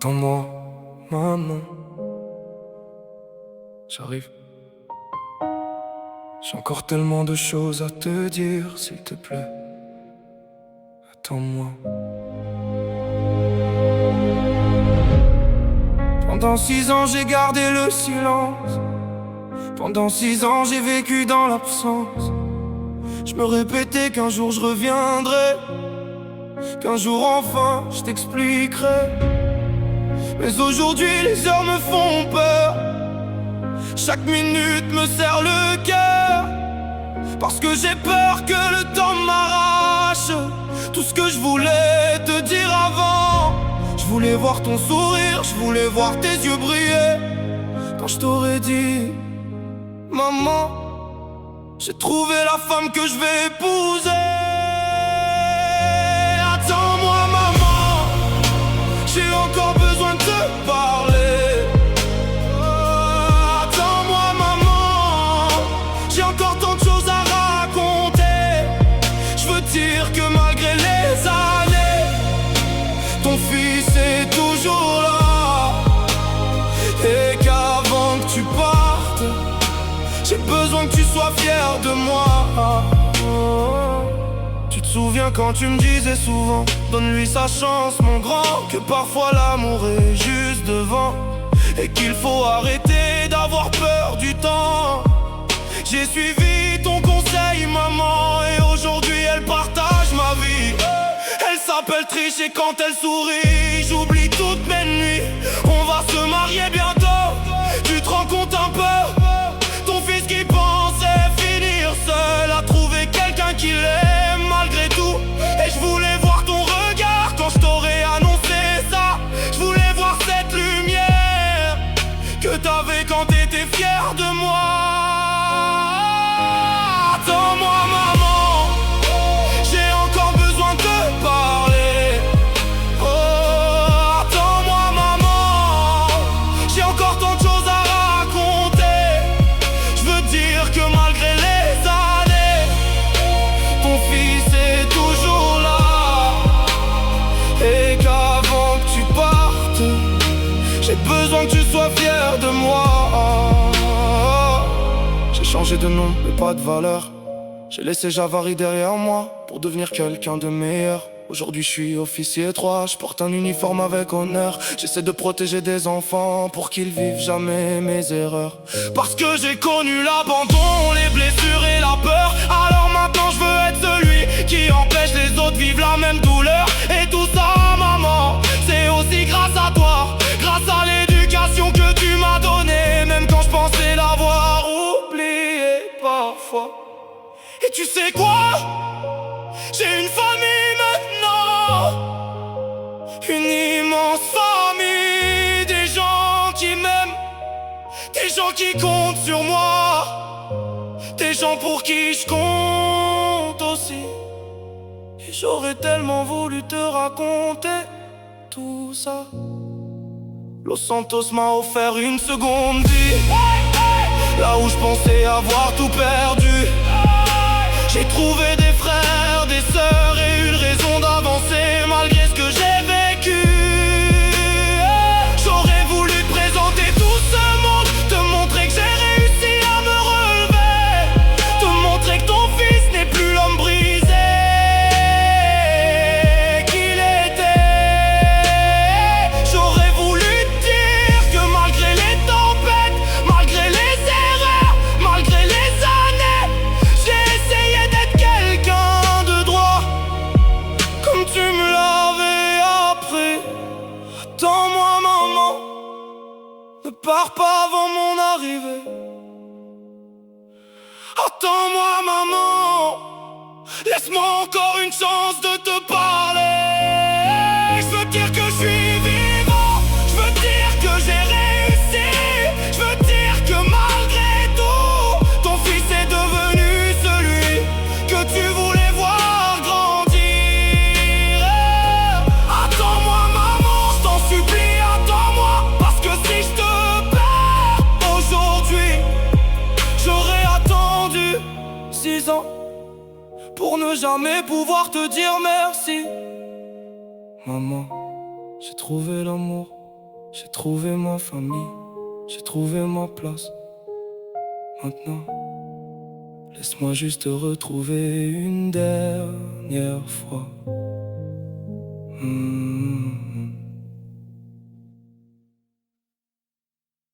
Attends-moi, maman. J'arrive. J'ai encore tellement de choses à te dire, s'il te plaît. Attends-moi. Pendant 6 ans, j'ai gardé le silence. Pendant 6 ans, j'ai vécu dans l'absence. Je me répétais qu'un jour je reviendrai, qu'un jour enfin je t'expliquerai. Mais aujourd'hui les heures me font peur. Chaque minute me serre le cœur, parce que j'ai peur que le temps m'arrache tout ce que je voulais te dire avant. Je voulais voir ton sourire, je voulais voir tes yeux briller quand je t'aurais dit: maman, j'ai trouvé la femme que je vais épouser. Attends-moi, maman, j'ai encore besoin de te parler. Attends-moi, maman, j'ai encore tant de choses à raconter. Je veux dire que malgré les années, ton fils est toujours là, et qu'avant que tu partes, j'ai besoin que tu sois fier de moi. Tu te souviens quand tu me disais souvent: donne-lui sa chance, mon grand, que parfois l'amour est juste devant, et qu'il faut arrêter d'avoir peur du temps. J'ai suivi ton conseil, maman, et aujourd'hui elle partage ma vie. Elle s'appelle Triche et quand elle sourit, j'oublie toutes mes nuits. On va se marier bientôt, tu te rends compte un peu? Ton fils qui pensait finir seul a trouvé quelqu'un qui l'aime malgré tout. Et je voulais voir ton regard quand je t'aurais annoncé ça. Je voulais voir cette lumière que t'avais quand t'étais fier de moi. Attends-moi, maman, j'ai encore besoin de te parler. Oh, attends-moi, maman, j'ai encore tant de choses à raconter. Je veux dire que malgré les années, ton fils est toujours là, et qu'avant que tu partes, j'ai besoin que tu sois fier de moi. J'ai changé de nom mais pas de valeur. J'ai laissé Javary derrière moi pour devenir quelqu'un de meilleur. Aujourd'hui je suis officier 3, je porte un uniforme avec honneur. J'essaie de protéger des enfants pour qu'ils vivent jamais mes erreurs. Parce que j'ai connu l'abandon, les blessures et la peur. Alors maintenant je veux être celui qui empêche les autres de vivre la même douleur. Et tout ça, maman, c'est aussi grâce à toi, grâce à l'éducation que tu m'as donnée, même quand je pensais l'avoir oublié parfois. Et tu sais quoi? J'ai une famille maintenant, une immense famille, des gens qui m'aiment, des gens qui comptent sur moi, des gens pour qui je compte aussi. Et j'aurais tellement voulu te raconter tout ça. Los Santos m'a offert une seconde vie, là où je pensais avoir tout perdu. J'ai trouvé des frères, des sœurs et une raison d'avancer malgré ce que j'ai vécu. J'aurais voulu te présenter tout ce monde, te montrer que j'ai réussi à me relever, te montrer que ton fils n'est plus l'homme brisé qu'il était. J'aurais voulu te dire que malgré les tempêtes, malgré les erreurs, malgré les années, j'ai essayé d'être quelqu'un de droit, comme tu me l'avais appris. Attends-moi, maman, ne pars pas avant mon arrivée. Attends-moi, maman, laisse-moi encore une chance de te parler. Je veux dire que je suis vivant, je veux dire que j'ai réussi, je veux dire que malgré tout, ton fils est devenu celui que tu voulais voir grandir. Attends-moi, maman, je t'en supplie, attends-moi, parce que si je te perds aujourd'hui, j'aurais attendu 6 ans pour ne jamais pouvoir te dire merci. Maman, j'ai trouvé l'amour. J'ai trouvé ma famille, j'ai trouvé ma place. Maintenant, laisse-moi juste te retrouver une dernière fois.